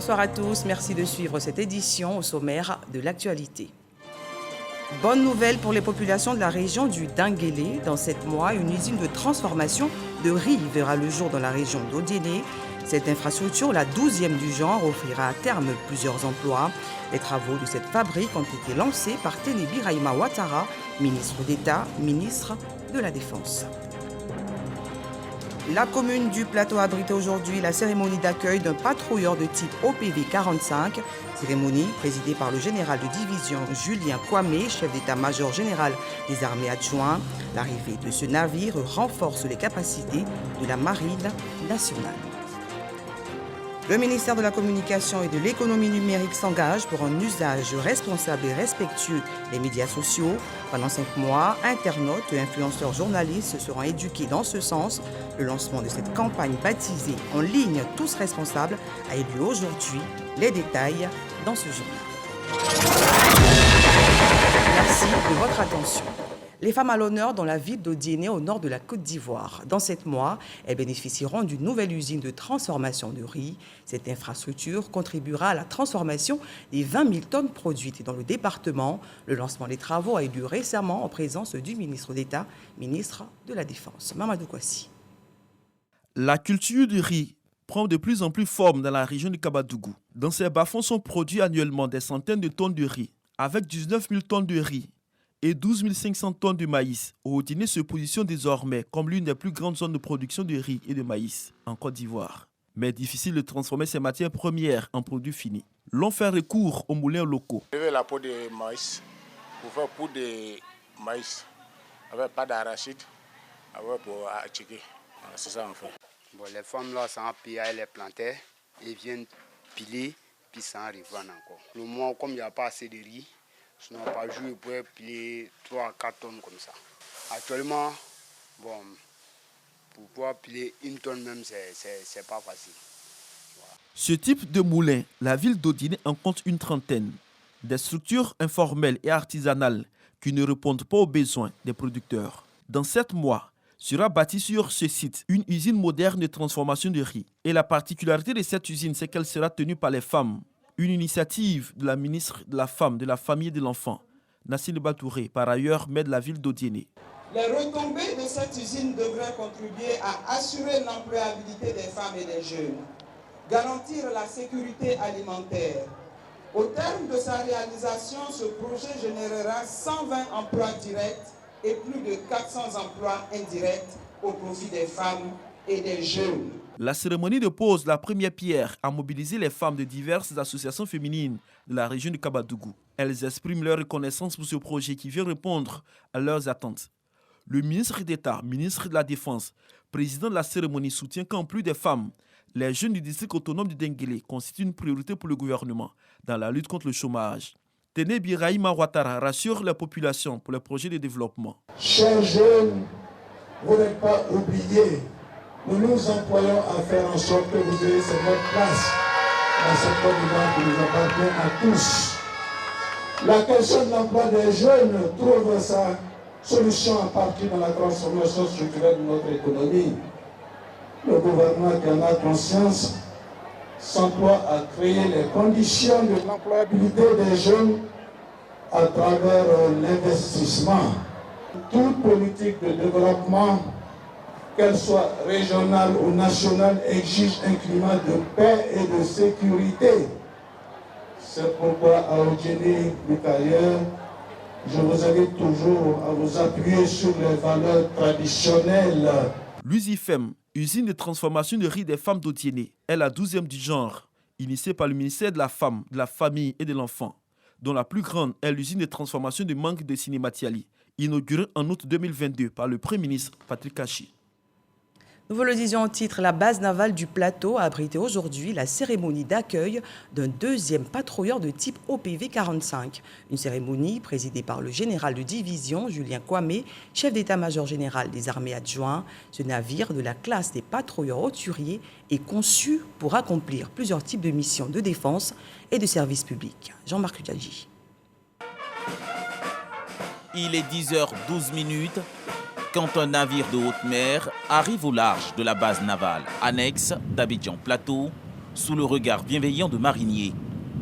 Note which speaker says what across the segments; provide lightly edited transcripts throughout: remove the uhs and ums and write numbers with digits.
Speaker 1: Bonsoir à tous, merci de suivre cette édition au sommaire de l'actualité. Bonne nouvelle pour les populations de la région du Denguélé. Dans 7 mois, une usine de transformation de riz verra le jour dans la région d'Odiéné. Cette infrastructure, la 12e du genre, offrira à terme plusieurs emplois. Les travaux de cette fabrique ont été lancés par Téné Birahima Ouattara, ministre d'État, ministre de la Défense. La commune du Plateau a abrité aujourd'hui la cérémonie d'accueil d'un patrouilleur de type OPV 45, cérémonie présidée par le général de division Julien Kwame, chef d'état-major général des armées adjoints. L'arrivée de ce navire renforce les capacités de la marine nationale. Le ministère de la Communication et de l'Économie numérique s'engage pour un usage responsable et respectueux des médias sociaux. Pendant 5 mois, internautes et influenceurs journalistes seront éduqués dans ce sens. Le lancement de cette campagne baptisée « En ligne, tous responsables » a eu lieu aujourd'hui. Les détails dans ce journal. Merci de votre attention. Les femmes à l'honneur dans la ville d'Odiéné au nord de la Côte d'Ivoire. Dans 7 mois, elles bénéficieront d'une nouvelle usine de transformation de riz. Cette infrastructure contribuera à la transformation des 20 000 tonnes produites dans le département. Le lancement des travaux a eu lieu récemment en présence du ministre d'État, ministre de la Défense. Mamadou Kwasi.
Speaker 2: La culture du riz prend de plus en plus forme dans la région du Kabadougou. Dans ces bas-fonds sont produits annuellement des centaines de tonnes de riz, avec 19 000 tonnes de riz et 12 500 tonnes de maïs. Odiéné se positionne désormais comme l'une des plus grandes zones de production de riz et de maïs en Côte d'Ivoire. Mais difficile de transformer ces matières premières en produits finis. L'on fait recours aux moulins locaux.
Speaker 3: La peau de maïs, pour faire poudre de maïs, avec pas d'arachide, avec pour acheter. C'est ça en fait.
Speaker 4: Bon, les femmes là, ça pillé les plantaient, ils viennent piler, puis ça revendre encore. Le mois, comme il n'y a pas assez de riz, sinon par jour, ils pouvaient piler 3 à 4 tonnes comme ça. Actuellement, bon, pour pouvoir piler 1 tonne même, c'est pas facile. Voilà.
Speaker 2: Ce type de moulin, la ville d'Odiéné en compte une trentaine. Des structures informelles et artisanales qui ne répondent pas aux besoins des producteurs. Dans 7 mois, sera bâtie sur ce site une usine moderne de transformation de riz. Et la particularité de cette usine, c'est qu'elle sera tenue par les femmes. Une initiative de la ministre de la Femme, de la Famille et de l'Enfant, Nassine Batouré, par ailleurs maire de la ville d'Odiéné.
Speaker 5: Les retombées de cette usine devraient contribuer à assurer l'employabilité des femmes et des jeunes, garantir la sécurité alimentaire. Au terme de sa réalisation, ce projet générera 120 emplois directs et plus de 400 emplois indirects au profit des femmes et des jeunes.
Speaker 2: La cérémonie de pose la première pierre a mobilisé les femmes de diverses associations féminines de la région du Kabadougou. Elles expriment leur reconnaissance pour ce projet qui vient répondre à leurs attentes. Le ministre d'État, ministre de la Défense, président de la cérémonie soutient qu'en plus des femmes, les jeunes du district autonome du Denguélé constituent une priorité pour le gouvernement dans la lutte contre le chômage. Téné Birahima Ouattara rassure la population pour les projets de développement.
Speaker 6: Chers jeunes, vous n'êtes pas oubliés. Nous nous employons à faire en sorte que vous ayez cette place dans cette Côte d'Ivoire qui nous appartient à tous. La question de l'emploi des jeunes trouve sa solution en partie dans la transformation structurelle de notre économie. Le gouvernement qui en a conscience s'emploie à créer les conditions de l'employabilité des jeunes à travers l'investissement. Toute politique de développement, qu'elle soit régionale ou nationale, exige un climat de paix et de sécurité. C'est pourquoi à Odiéné, plus qu'ailleurs, je vous invite toujours à vous appuyer sur les valeurs traditionnelles.
Speaker 2: L'USIFEM, usine de transformation de riz des femmes d'Odiéné, est la 12e du genre, initiée par le ministère de la Femme, de la Famille et de l'Enfant, dont la plus grande est l'usine de transformation de mangue de Cinématiali, inaugurée en août 2022 par le Premier ministre Patrick Kachi.
Speaker 1: Nous vous le disions en titre, la base navale du Plateau a abrité aujourd'hui la cérémonie d'accueil d'un 2e patrouilleur de type OPV 45. Une cérémonie présidée par le général de division Julien Kwame, chef d'état-major général des armées adjoints. Ce navire de la classe des patrouilleurs hauturiers est conçu pour accomplir plusieurs types de missions de défense et de service public. Jean-Marc Ludjadji.
Speaker 7: Il est 10h12 quand un navire de haute mer arrive au large de la base navale annexe d'Abidjan Plateau sous le regard bienveillant de mariniers.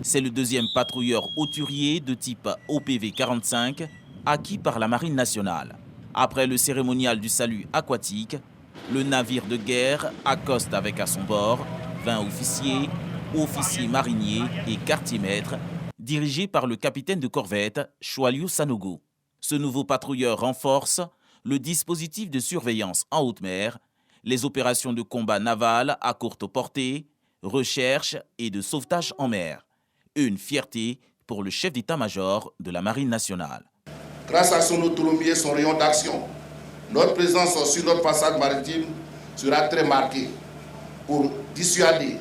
Speaker 7: C'est le deuxième patrouilleur hauturier de type OPV 45 acquis par la Marine nationale. Après le cérémonial du salut aquatique, le navire de guerre accoste avec à son bord 20 officiers, officiers mariniers et quartiers-maîtres, dirigés par le capitaine de corvette Choualiou Sanogo. Ce nouveau patrouilleur renforce le dispositif de surveillance en haute mer, les opérations de combat naval à courte portée, recherche et de sauvetage en mer. Une fierté pour le chef d'état-major de la Marine nationale.
Speaker 8: Grâce à son autonomie et son rayon d'action, notre présence sur notre façade maritime sera très marquée pour dissuader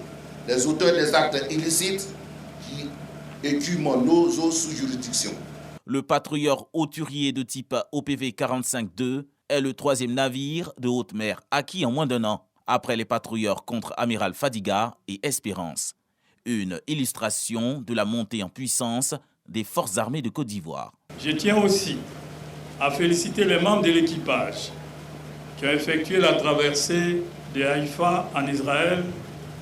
Speaker 8: les auteurs des actes illicites qui écument nos eaux sous juridiction.
Speaker 7: Le patrouilleur hauturier de type OPV 45-2 est le troisième navire de haute mer acquis en moins d'un an, après les patrouilleurs contre-amiral Fadiga et Espérance. Une illustration de la montée en puissance des forces armées de Côte d'Ivoire.
Speaker 9: Je tiens aussi à féliciter les membres de l'équipage qui ont effectué la traversée de Haïfa en Israël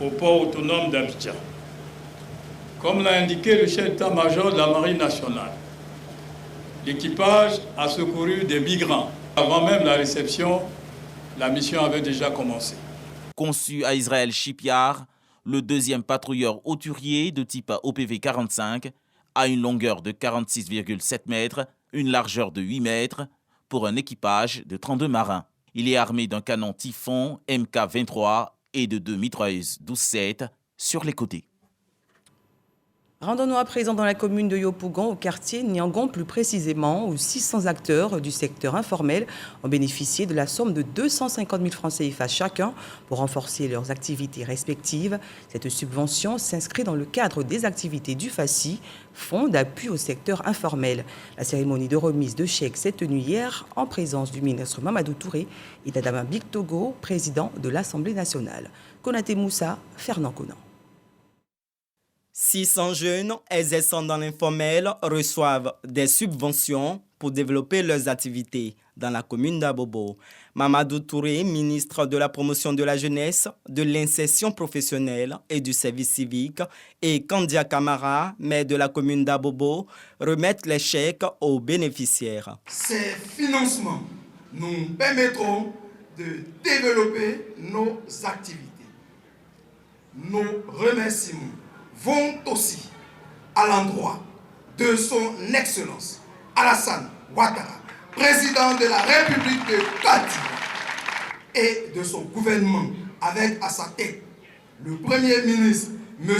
Speaker 9: au port autonome d'Abidjan. Comme l'a indiqué le chef d'état-major de la Marine nationale, l'équipage a secouru des migrants. Avant même la réception, la mission avait déjà commencé.
Speaker 7: Conçu à Israël Shipyard, le deuxième patrouilleur hauturier de type OPV 45 a une longueur de 46,7 mètres, une largeur de 8 mètres, pour un équipage de 32 marins. Il est armé d'un canon Typhon MK-23 et de 2 mitrailleuses 12-7 sur les côtés.
Speaker 1: Rendons-nous à présent dans la commune de Yopougon, au quartier Niangon plus précisément, où 600 acteurs du secteur informel ont bénéficié de la somme de 250 000 francs CFA chacun pour renforcer leurs activités respectives. Cette subvention s'inscrit dans le cadre des activités du FACI, Fonds d'appui au secteur informel. La cérémonie de remise de chèques s'est tenue hier en présence du ministre Mamadou Touré et d'Adama Bictogo, président de l'Assemblée nationale. Konaté Moussa, Fernand Conan.
Speaker 10: 600 jeunes exerçant dans l'informel reçoivent des subventions pour développer leurs activités dans la commune d'Abobo. Mamadou Touré, ministre de la promotion de la jeunesse, de l'insertion professionnelle et du service civique, et Kandia Kamara, maire de la commune d'Abobo, remettent les chèques aux bénéficiaires.
Speaker 6: Ces financements nous permettront de développer nos activités. Nos remerciements vont aussi à l'endroit de son Excellence Alassane Ouattara, président de la République de Côte d'Ivoire, et de son gouvernement, avec à sa tête le Premier ministre, M.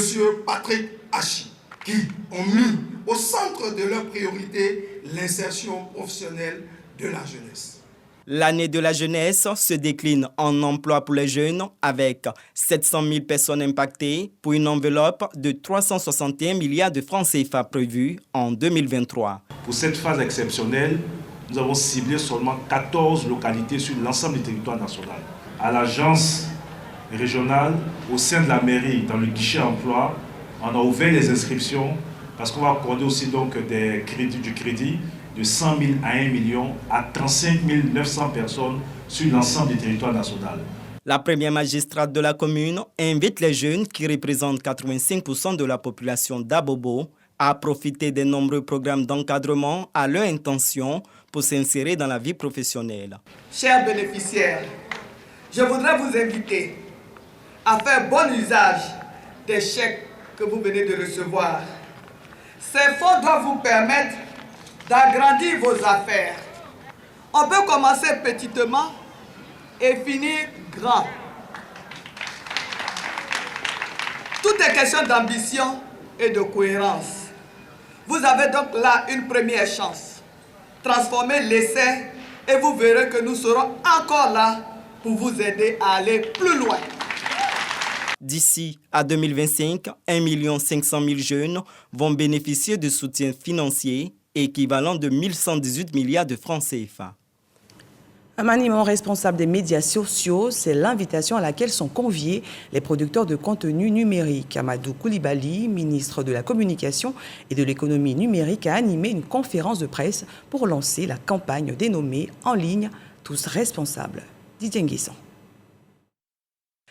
Speaker 6: Patrick Hachi, qui ont mis au centre de leurs priorités l'insertion professionnelle de la jeunesse.
Speaker 10: L'année de la jeunesse se décline en emploi pour les jeunes avec 700 000 personnes impactées pour une enveloppe de 361 milliards de francs CFA prévus en 2023.
Speaker 11: Pour cette phase exceptionnelle, nous avons ciblé seulement 14 localités sur l'ensemble du territoire national. À l'agence régionale, au sein de la mairie, dans le guichet emploi, on a ouvert les inscriptions parce qu'on va accorder aussi donc du crédit de 100 000 à 1 million à 35 900 personnes sur l'ensemble du territoire national.
Speaker 10: La première magistrate de la commune invite les jeunes qui représentent 85% de la population d'Abobo à profiter des nombreux programmes d'encadrement à leur intention pour s'insérer dans la vie professionnelle.
Speaker 12: Chers bénéficiaires, je voudrais vous inviter à faire bon usage des chèques que vous venez de recevoir. Ces fonds doivent vous permettre d'agrandir vos affaires. On peut commencer petitement et finir grand. Tout est question d'ambition et de cohérence. Vous avez donc là une première chance. Transformez l'essai et vous verrez que nous serons encore là pour vous aider à aller plus loin.
Speaker 10: D'ici à 2025, 1 500 000 jeunes vont bénéficier de soutien financier équivalent de 1118 milliards de francs CFA.
Speaker 1: Un maniement responsable des médias sociaux, c'est l'invitation à laquelle sont conviés les producteurs de contenu numérique. Amadou Koulibaly, ministre de la Communication et de l'Économie numérique, a animé une conférence de presse pour lancer la campagne dénommée « En ligne, tous responsables ». Didier Nguessan.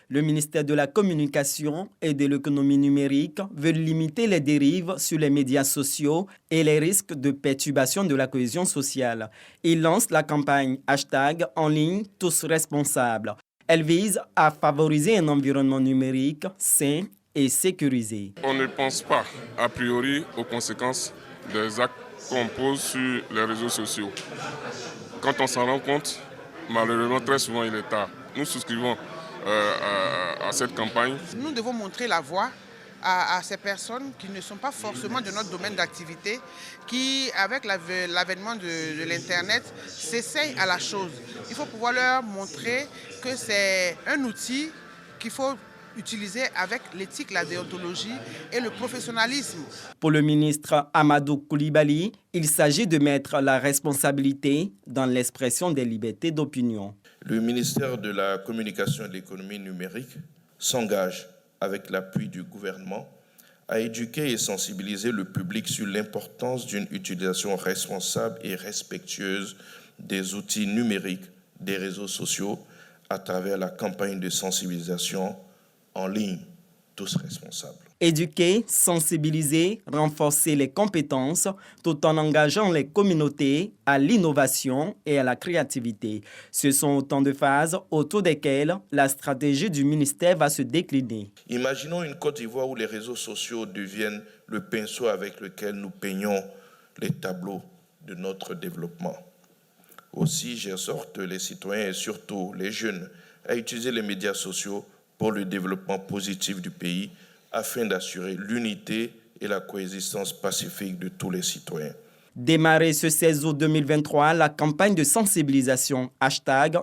Speaker 10: Le ministère de la Communication et de l'économie numérique veut limiter les dérives sur les médias sociaux et les risques de perturbation de la cohésion sociale. Il lance la campagne #en ligne tous responsables. Elle vise à favoriser un environnement numérique sain et sécurisé.
Speaker 13: On ne pense pas a priori aux conséquences des actes qu'on pose sur les réseaux sociaux. Quand on s'en rend compte, malheureusement très souvent il est tard. Nous souscrivons à cette campagne.
Speaker 14: Nous devons montrer la voie à ces personnes qui ne sont pas forcément de notre domaine d'activité, qui, avec l'avènement de l'Internet, s'essayent à la chose. Il faut pouvoir leur montrer que c'est un outil qu'il faut utiliser avec l'éthique, la déontologie et le professionnalisme.
Speaker 10: Pour le ministre Amadou Koulibaly, il s'agit de mettre la responsabilité dans l'expression des libertés d'opinion.
Speaker 15: Le ministère de la Communication et de l'économie numérique s'engage, avec l'appui du gouvernement, à éduquer et sensibiliser le public sur l'importance d'une utilisation responsable et respectueuse des outils numériques, des réseaux sociaux, à travers la campagne de sensibilisation en ligne, tous responsables.
Speaker 10: Éduquer, sensibiliser, renforcer les compétences tout en engageant les communautés à l'innovation et à la créativité. Ce sont autant de phases autour desquelles la stratégie du ministère va se décliner.
Speaker 15: Imaginons une Côte d'Ivoire où les réseaux sociaux deviennent le pinceau avec lequel nous peignons les tableaux de notre développement. Aussi, j'exhorte les citoyens et surtout les jeunes à utiliser les médias sociaux pour le développement positif du pays afin d'assurer l'unité et la coexistence pacifique de tous les citoyens.
Speaker 10: Démarrée ce 16 août 2023, la campagne de sensibilisation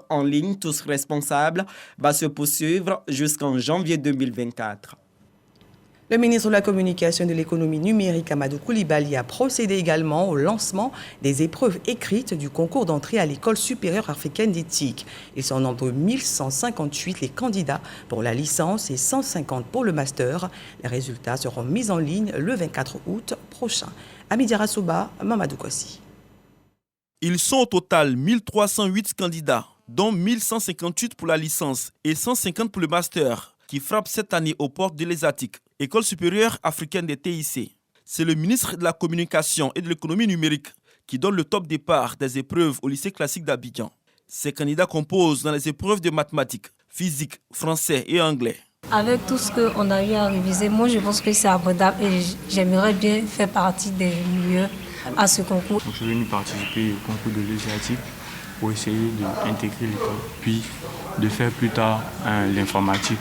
Speaker 10: #en ligne tous responsables va se poursuivre jusqu'en janvier 2024.
Speaker 1: Le ministre de la Communication et de l'économie numérique, Amadou Koulibaly, a procédé également au lancement des épreuves écrites du concours d'entrée à l'École supérieure africaine d'éthique. Ils sont en nombre de 1158 les candidats pour la licence et 150 pour le master. Les résultats seront mis en ligne le 24 août prochain. Amidia Rassouba, Mamadou Kossi.
Speaker 2: Ils sont au total 1308 candidats, dont 1158 pour la licence et 150 pour le master, qui frappent cette année aux portes de l'ESATIC, École supérieure africaine des TIC. C'est le ministre de la Communication et de l'économie numérique qui donne le top départ des épreuves au lycée classique d'Abidjan. Ces candidats composent dans les épreuves de mathématiques, physique, français et anglais.
Speaker 16: Avec tout ce qu'on a eu à réviser, moi je pense que c'est abordable et j'aimerais bien faire partie des mieux à ce concours.
Speaker 17: Donc, je suis venu participer au concours de l'ESATIC pour essayer d'intégrer l'école, puis de faire plus tard l'informatique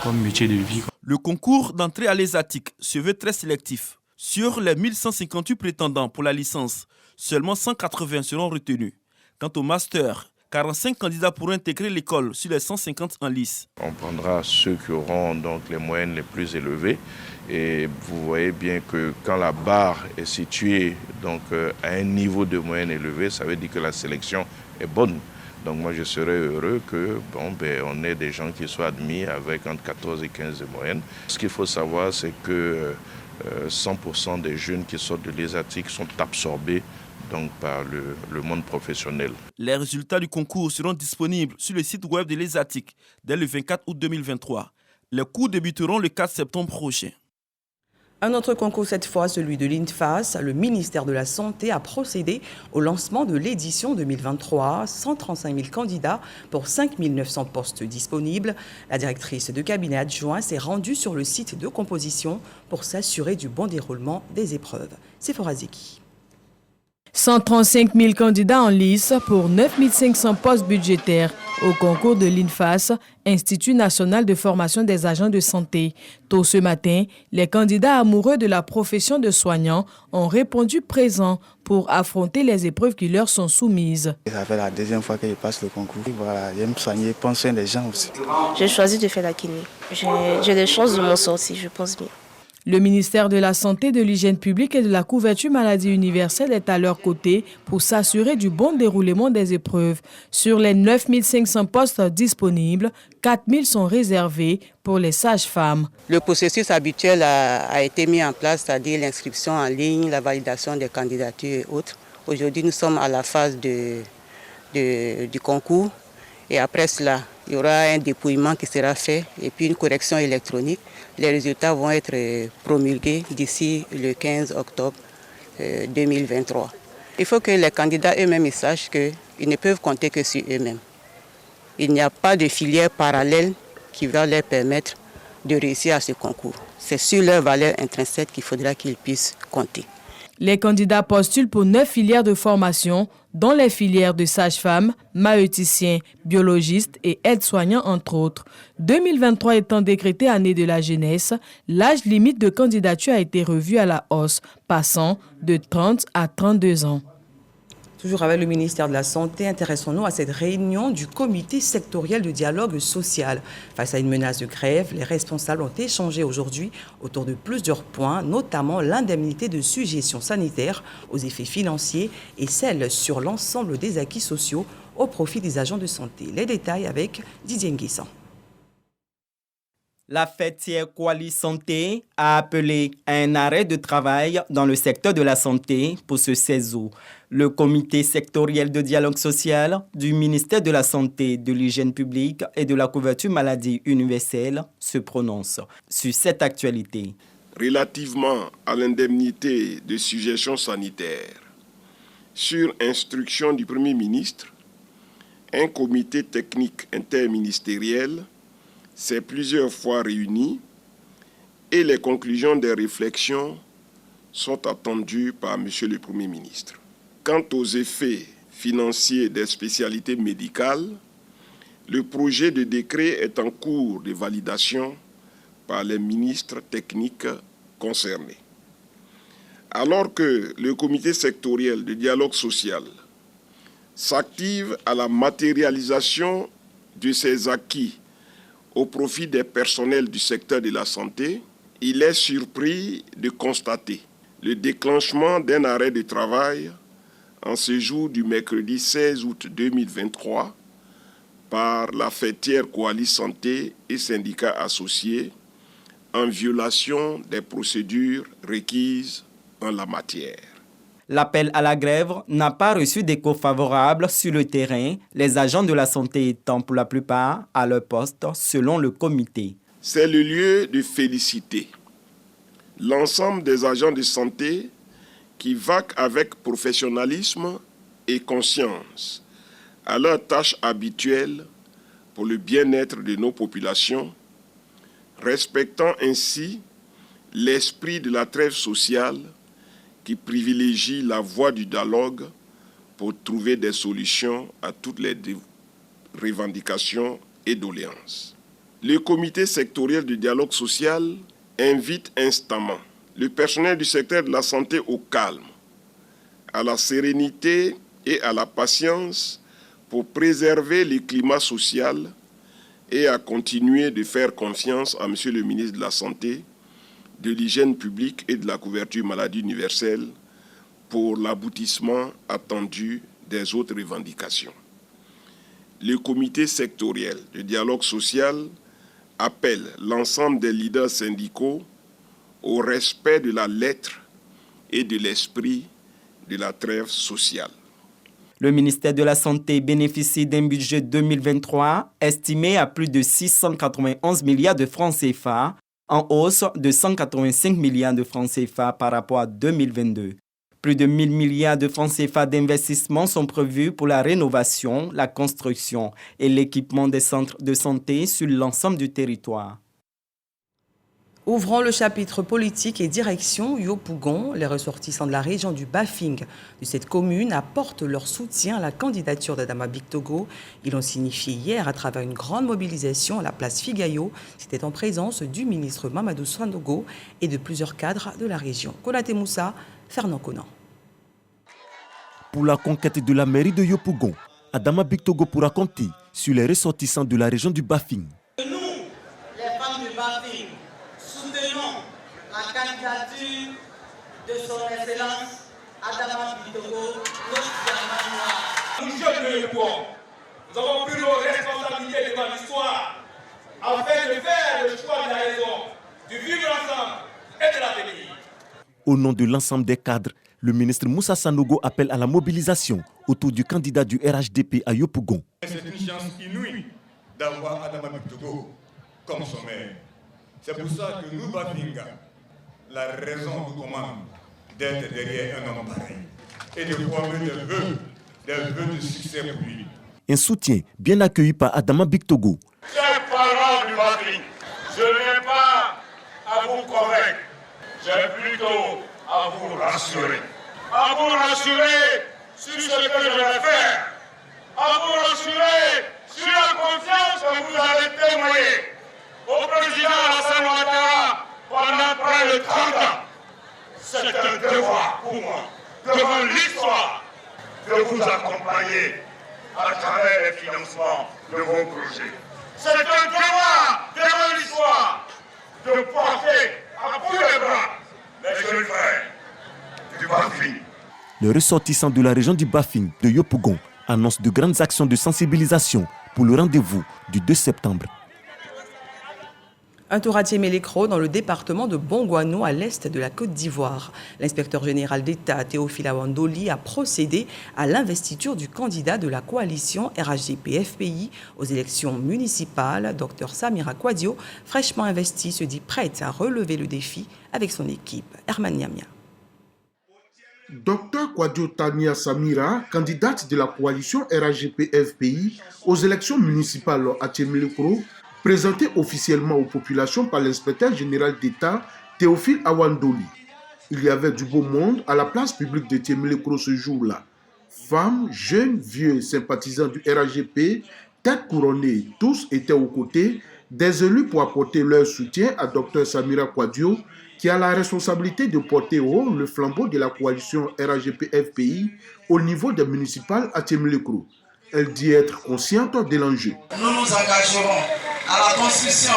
Speaker 17: comme métier de vie.
Speaker 2: Le concours d'entrée à l'ESATIC se veut très sélectif. Sur les 1158 prétendants pour la licence, seulement 180 seront retenus. Quant au master, 45 candidats pourront intégrer l'école sur les 150 en lice.
Speaker 15: On prendra ceux qui auront donc les moyennes les plus élevées. Et vous voyez bien que quand la barre est située donc, à un niveau de moyenne élevé, ça veut dire que la sélection est bonne. Donc moi je serais heureux que on ait des gens qui soient admis avec entre 14 et 15 de moyenne. Ce qu'il faut savoir, c'est que 100% des jeunes qui sortent de l'ESATIC sont absorbés donc, par le monde professionnel.
Speaker 2: Les résultats du concours seront disponibles sur le site web de l'ESATIC dès le 24 août 2023. Les cours débuteront le 4 septembre prochain.
Speaker 1: Un autre concours, cette fois celui de l'INFAS, le ministère de la Santé a procédé au lancement de l'édition 2023. 135 000 candidats pour 5 900 postes disponibles. La directrice de cabinet adjoint s'est rendue sur le site de composition pour s'assurer du bon déroulement des épreuves. Sephora Zeki.
Speaker 18: 135 000 candidats en lice pour 9 500 postes budgétaires au concours de l'INFAS, Institut national de formation des agents de santé. Tôt ce matin, les candidats amoureux de la profession de soignant ont répondu présents pour affronter les épreuves qui leur sont soumises.
Speaker 19: Ça fait la deuxième fois que je passe le concours. Voilà, j'aime soigner, prendre soin des gens aussi.
Speaker 20: J'ai choisi de faire la kiné. J'ai des chances de m'en sortir, je pense bien.
Speaker 18: Le ministère de la Santé, de l'Hygiène publique et de la couverture maladie universelle est à leur côté pour s'assurer du bon déroulement des épreuves. Sur les 9 500 postes disponibles, 4 000 sont réservés pour les sages-femmes.
Speaker 21: Le processus habituel a été mis en place, c'est-à-dire l'inscription en ligne, la validation des candidatures et autres. Aujourd'hui, nous sommes à la phase du concours et après cela, Il y aura un dépouillement qui sera fait et puis une correction électronique. Les résultats vont être promulgués d'ici le 15 octobre 2023. Il faut que les candidats eux-mêmes sachent qu'ils ne peuvent compter que sur eux-mêmes. Il n'y a pas de filière parallèle qui va leur permettre de réussir à ce concours. C'est sur leur valeur intrinsèque qu'il faudra qu'ils puissent compter.
Speaker 18: Les candidats postulent pour 9 filières de formation, dont les filières de sage-femme, maïeuticien, biologiste et aide-soignant, entre autres. 2023 étant décrété année de la jeunesse, l'âge limite de candidature a été revu à la hausse, passant de 30 à 32 ans.
Speaker 1: Toujours avec le ministère de la Santé, intéressons-nous à cette réunion du comité sectoriel de dialogue social. Face à une menace de grève, les responsables ont échangé aujourd'hui autour de plusieurs points, notamment l'indemnité de sujétion sanitaire aux effets financiers et celle sur l'ensemble des acquis sociaux au profit des agents de santé. Les détails avec Didier Nguissan.
Speaker 10: La fêtière Kwali Santé a appelé à un arrêt de travail dans le secteur de la santé pour ce 16 août. Le comité sectoriel de dialogue social du ministère de la Santé, de l'Hygiène publique et de la couverture maladie universelle se prononce sur cette actualité.
Speaker 3: Relativement à l'indemnité de sujétion sanitaire, sur instruction du Premier ministre, un comité technique interministériel s'est plusieurs fois réuni et les conclusions des réflexions sont attendues par M. le Premier ministre. Quant aux effets financiers des spécialités médicales, le projet de décret est en cours de validation par les ministres techniques concernés. Alors que le comité sectoriel de dialogue social s'active à la matérialisation de ces acquis au profit des personnels du secteur de la santé, il est surpris de constater le déclenchement d'un arrêt de travail en ce jour du mercredi 16 août 2023 par la fêtière Kwali Santé et syndicats associés en violation des procédures requises en la matière.
Speaker 10: L'appel à la grève n'a pas reçu d'écho favorable sur le terrain, les agents de la santé étant pour la plupart à leur poste selon le comité.
Speaker 3: C'est le lieu de féliciter l'ensemble des agents de santé qui vaquent avec professionnalisme et conscience à leurs tâches habituelles pour le bien-être de nos populations, respectant ainsi l'esprit de la trêve sociale qui privilégie la voie du dialogue pour trouver des solutions à toutes les revendications et doléances. Le comité sectoriel de dialogue social invite instamment le personnel du secteur de la santé au calme, à la sérénité et à la patience pour préserver le climat social et à continuer de faire confiance à M. le ministre de la Santé, de l'Hygiène publique et de la couverture maladie universelle pour l'aboutissement attendu des autres revendications. Le comité sectoriel de dialogue social appelle l'ensemble des leaders syndicaux au respect de la lettre et de l'esprit de la trêve sociale.
Speaker 10: Le ministère de la Santé bénéficie d'un budget 2023 estimé à plus de 691 milliards de francs CFA, en hausse de 185 milliards de francs CFA par rapport à 2022. Plus de 1000 milliards de francs CFA d'investissement sont prévus pour la rénovation, la construction et l'équipement des centres de santé sur l'ensemble du territoire.
Speaker 1: Ouvrant le chapitre politique et direction Yopougon, les ressortissants de la région du Bafing de cette commune apportent leur soutien à la candidature d'Adama Bictogo. Ils l'ont signifié hier à travers une grande mobilisation à la place Figayo. C'était en présence du ministre Mamadou Sandogo et de plusieurs cadres de la région. Konaté Moussa, Fernand Conan.
Speaker 22: Pour la conquête de la mairie de Yopougon, Adama Bictogo pourra compter sur les ressortissants de la région du Bafing.
Speaker 23: Nous, les femmes du Bafing, soutenons la candidature de son Excellence Adama Bictogo, notre diamant noir.
Speaker 24: Nous jeunes de Yopougon, nous avons pris nos responsabilités devant l'histoire afin de faire le choix de la raison, du vivre ensemble et de l'avenir.
Speaker 22: Au nom de l'ensemble des cadres, le ministre Moussa Sanogo appelle à la mobilisation autour du candidat du RHDP à Yopougon.
Speaker 24: C'est une chance inouïe
Speaker 4: d'avoir Adama Bittogo comme son maire. C'est pour ça que nous, Bafinga, la raison nous commande d'être derrière un homme pareil et de former des vœux de succès pour lui.
Speaker 22: Un soutien bien accueilli par Adama Bittogo.
Speaker 24: Chers parents du Bafing, je n'ai pas à vous convaincre, j'ai plutôt à vous rassurer. À vous rassurer sur ce que je vais faire. À vous rassurer sur la confiance que vous avez témoignée au président Alassane Ouattara pendant près de 30 ans. C'est un devoir pour moi, devant l'histoire, de vous accompagner à travers les financements de vos projets. C'est un devoir devant l'histoire de porter à bout de bras les jeunes frères du Bafing.
Speaker 22: Le ressortissant de la région du Bafing de Yopougon annonce de grandes actions de sensibilisation pour le rendez-vous du 2 septembre.
Speaker 1: Un tour à Tiémé-les-Crocs dans le département de Bongouano à l'est de la Côte d'Ivoire. L'inspecteur général d'État Théophile Awandoli a procédé à l'investiture du candidat de la coalition RHDP-FPI aux élections municipales. Dr Samira Kwadio, fraîchement investi, se dit prête à relever le défi avec son équipe. Herman Niamia.
Speaker 5: Dr Kwadio Tania Samira, candidate de la coalition RHDP-FPI aux élections municipales à Tiémé-les-Crocs, présenté officiellement aux populations par l'inspecteur général d'État Théophile Awandoli. Il y avait du beau monde à la place publique de Tiémé-les-Crocs ce jour-là. Femmes, jeunes, vieux, sympathisants du RHDP, têtes couronnées, tous étaient aux côtés des élus pour apporter leur soutien à Dr Samira Kwadio, qui a la responsabilité de porter haut le flambeau de la coalition RHDP-FPI au niveau des municipales à Tiémé-les-Crocs. Elle dit être consciente de l'enjeu.
Speaker 23: Nous nous engagerons à la construction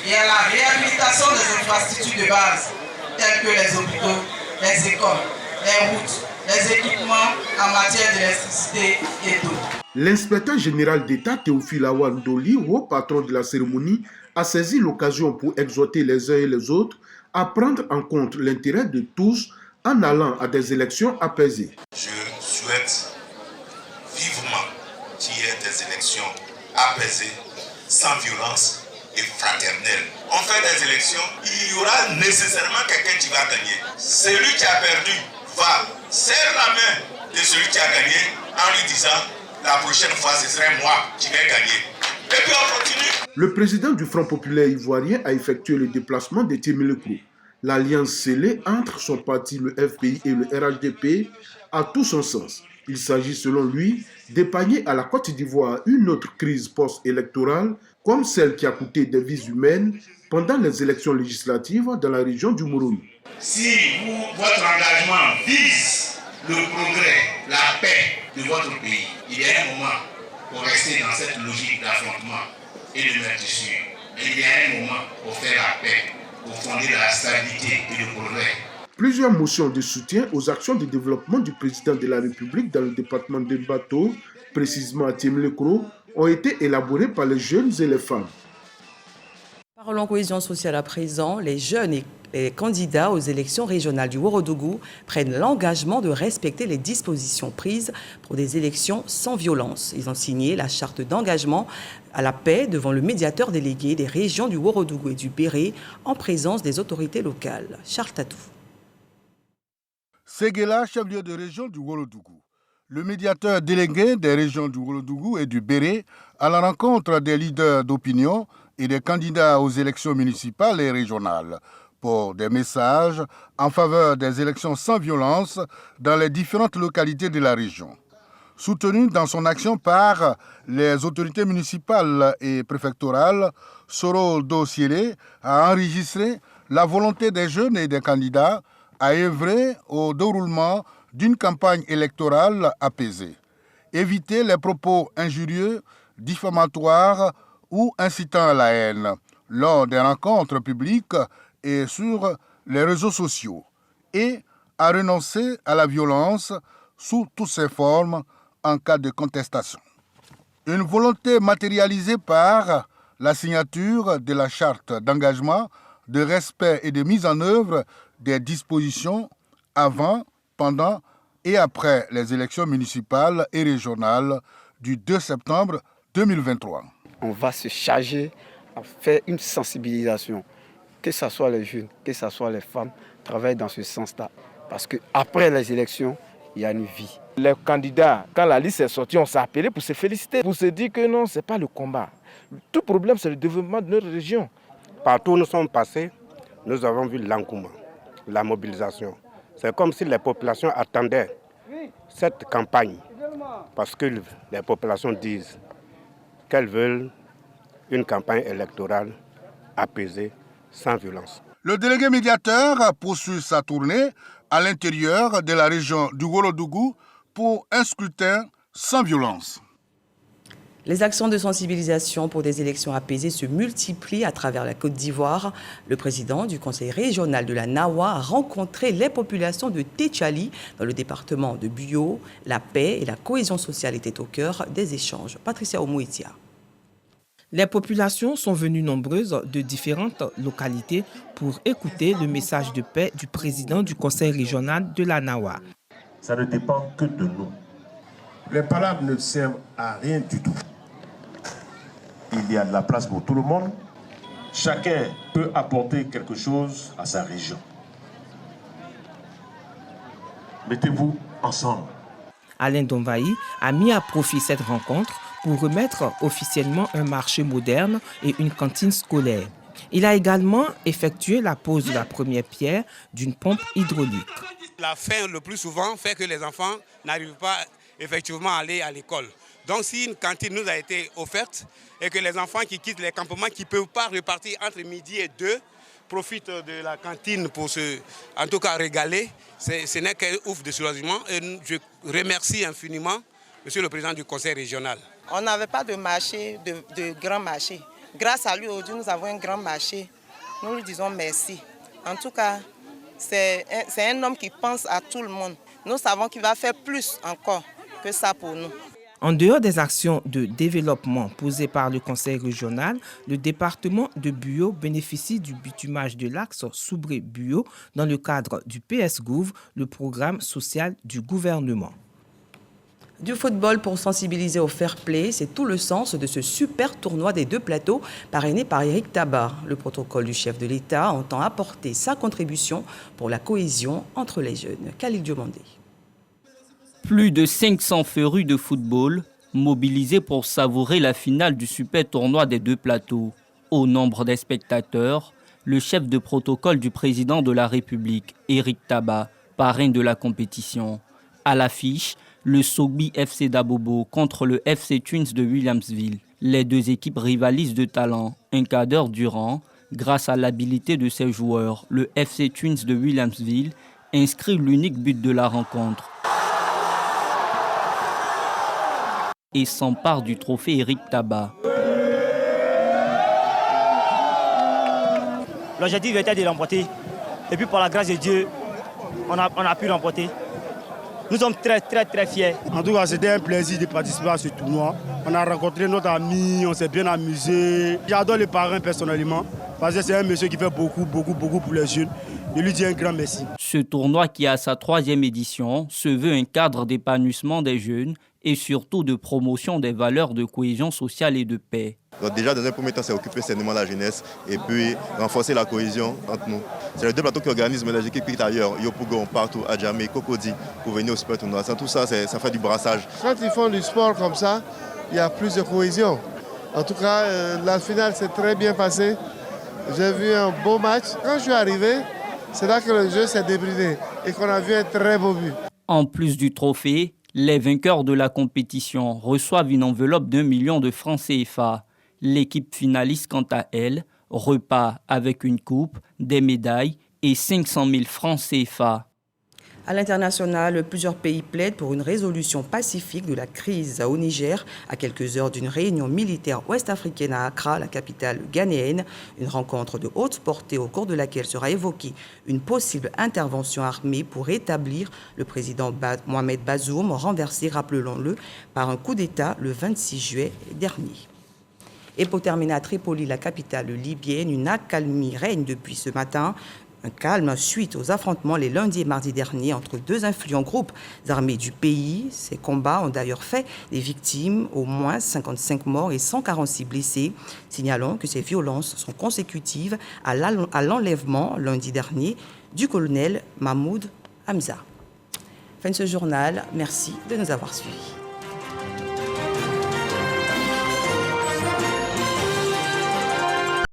Speaker 23: et à la réhabilitation des infrastructures de base, telles que les hôpitaux, les écoles, les routes, les équipements en matière d'électricité et d'eau.
Speaker 5: L'inspecteur général d'État Théophile Awandoli, haut patron de la cérémonie, a saisi l'occasion pour exhorter les uns et les autres à prendre en compte l'intérêt de tous en allant à des élections apaisées.
Speaker 8: Je souhaite vivement qu'il y ait des élections apaisées, sans violence et fraternelles. On fait des élections, il y aura nécessairement quelqu'un qui va gagner. Celui qui a perdu va serrer la main de celui qui a gagné en lui disant la prochaine fois ce serait moi qui vais gagner. Et puis on continue.
Speaker 5: Le président du Front populaire ivoirien a effectué le déplacement de Tiémé-les-Crocs. L'alliance scellée entre son parti, le FPI, et le RHDP a tout son sens. Il s'agit selon lui d'épargner à la Côte d'Ivoire une autre crise post-électorale comme celle qui a coûté des vies humaines pendant les élections législatives dans la région du Morouni.
Speaker 8: Si votre engagement vise le progrès, la paix de votre pays, il y a un moment pour rester dans cette logique d'affrontement et de meurtrissure. Mais il y a un moment pour faire la paix, pour fonder la stabilité et le progrès.
Speaker 5: Plusieurs motions de soutien aux actions de développement du président de la République dans le département de Bato, précisément à Tiémé-les-Crocs, ont été élaborées par les jeunes et les femmes.
Speaker 1: Parlons cohésion sociale à présent. Les jeunes et les candidats aux élections régionales du Ouorodougou prennent l'engagement de respecter les dispositions prises pour des élections sans violence. Ils ont signé la charte d'engagement à la paix devant le médiateur délégué des régions du Ouorodougou et du Béré en présence des autorités locales. Charles Tatou.
Speaker 9: Séguéla, chef-lieu de région du Ouorodougou. Le médiateur délégué des régions du Ouorodougou et du Béré à la rencontre des leaders d'opinion et des candidats aux élections municipales et régionales pour des messages en faveur des élections sans violence dans les différentes localités de la région. Soutenu dans son action par les autorités municipales et préfectorales, Soro Dosiele a enregistré la volonté des jeunes et des candidats à œuvrer au déroulement d'une campagne électorale apaisée. Éviter les propos injurieux, diffamatoires ou incitant à la haine lors des rencontres publiques et sur les réseaux sociaux et à renoncer à la violence sous toutes ses formes en cas de contestation. Une volonté matérialisée par la signature de la charte d'engagement, de respect et de mise en œuvre des dispositions avant, pendant et après les élections municipales et régionales du 2 septembre 2023.
Speaker 6: on va se charger à faire une sensibilisation. Que ce soit les jeunes, que ce soit les femmes, travaillent dans ce sens-là. Parce qu'après les élections, il y a une vie.
Speaker 7: Les candidats, quand la liste est sortie, on s'est appelé pour se féliciter, pour se dire que non, ce n'est pas le combat. Tout problème, c'est le développement de notre région.
Speaker 11: Partout où nous sommes passés, nous avons vu l'engouement, la mobilisation. C'est comme si les populations attendaient cette campagne. Parce que les populations disent qu'elles veulent une campagne électorale apaisée, sans violence.
Speaker 9: Le délégué médiateur poursuit sa tournée à l'intérieur de la région du Ouagadougou pour un scrutin sans violence.
Speaker 1: Les actions de sensibilisation pour des élections apaisées se multiplient à travers la Côte d'Ivoire. Le président du conseil régional de la Nawa a rencontré les populations de Téchali dans le département de Buyo. La paix et la cohésion sociale étaient au cœur des échanges. Patricia Omouitia.
Speaker 12: Les populations sont venues nombreuses de différentes localités pour écouter le message de paix du président du conseil régional de la Nawa.
Speaker 25: Ça ne dépend que de nous. Les palabres ne servent à rien du tout. Il y a de la place pour tout le monde. Chacun peut apporter quelque chose à sa région. Mettez-vous ensemble.
Speaker 12: Alain Donvaï a mis à profit cette rencontre pour remettre officiellement un marché moderne et une cantine scolaire. Il a également effectué la pose de la première pierre d'une pompe hydraulique.
Speaker 26: La faim, le plus souvent, fait que les enfants n'arrivent pas effectivement à aller à l'école. Donc si une cantine nous a été offerte et que les enfants qui quittent les campements, qui ne peuvent pas repartir entre midi et 2, profitent de la cantine pour en tout cas régaler, ce n'est qu'un ouf de soulagement. Et je remercie infiniment Monsieur le Président du Conseil régional.
Speaker 23: On n'avait pas de marché, de grand marché. Grâce à lui, aujourd'hui, nous avons un grand marché. Nous lui disons merci. En tout cas, c'est un homme qui pense à tout le monde. Nous savons qu'il va faire plus encore que ça pour nous.
Speaker 12: En dehors des actions de développement posées par le conseil régional, le département de Buyo bénéficie du bitumage de l'axe Soubré-Buyo dans le cadre du PS-Gouv, le programme social du gouvernement.
Speaker 1: Du football pour sensibiliser au fair play, c'est tout le sens de ce super tournoi des deux plateaux parrainé par Éric Tabar. Le protocole du chef de l'État entend apporter sa contribution pour la cohésion entre les jeunes. Khalil Diomandé.
Speaker 27: Plus de 500 férus de football mobilisés pour savourer la finale du super tournoi des deux plateaux. Au nombre des spectateurs, le chef de protocole du président de la République, Éric Tabar, parrain de la compétition. À l'affiche, le Sogbi FC d'Abobo contre le FC Twins de Williamsville. Les deux équipes rivalisent de talent. Un quart d'heure durant, grâce à l'habilité de ses joueurs, le FC Twins de Williamsville inscrit l'unique but de la rencontre et s'empare du trophée Éric Tabar.
Speaker 28: L'objectif était de l'emporter. Et puis par la grâce de Dieu, on a pu l'emporter. Nous sommes très fiers.
Speaker 29: En tout cas, c'était un plaisir de participer à ce tournoi. On a rencontré notre ami, on s'est bien amusé. J'adore les parrains personnellement, parce que c'est un monsieur qui fait beaucoup pour les jeunes. Je lui dis un grand merci.
Speaker 27: Ce tournoi qui a sa 3e édition se veut un cadre d'épanouissement des jeunes et surtout de promotion des valeurs de cohésion sociale et de paix.
Speaker 30: Donc déjà, dans un premier temps, c'est occuper sainement la jeunesse et puis renforcer la cohésion entre nous. C'est les deux plateaux qui organisent, mais les équipes qui sont ailleurs, Yopougon, partout, à Djamé, Cocody, pour venir au super tournoi. Tout ça, ça fait du brassage.
Speaker 31: Quand ils font du sport comme ça, il y a plus de cohésion. En tout cas, la finale s'est très bien passée. J'ai vu un beau match. Quand je suis arrivé, c'est là que le jeu s'est débridé et qu'on a vu un très beau but.
Speaker 27: En plus du trophée, les vainqueurs de la compétition reçoivent une enveloppe d'1 million de francs CFA. L'équipe finaliste, quant à elle, repart avec une coupe, des médailles et 500 000 francs CFA.
Speaker 1: À l'international, plusieurs pays plaident pour une résolution pacifique de la crise au Niger, à quelques heures d'une réunion militaire ouest-africaine à Accra, la capitale ghanéenne. Une rencontre de haute portée au cours de laquelle sera évoquée une possible intervention armée pour rétablir le président Mohamed Bazoum, renversé, rappelons-le, par un coup d'État le 26 juillet dernier. Et pour terminer à Tripoli, la capitale libyenne, une accalmie règne depuis ce matin. Un calme suite aux affrontements les lundis et mardis derniers entre deux influents groupes armés du pays. Ces combats ont d'ailleurs fait des victimes, au moins 55 morts et 146 blessés. Signalons que ces violences sont consécutives à l'enlèvement lundi dernier du colonel Mahmoud Hamza. Fin de ce journal, merci de nous avoir suivis.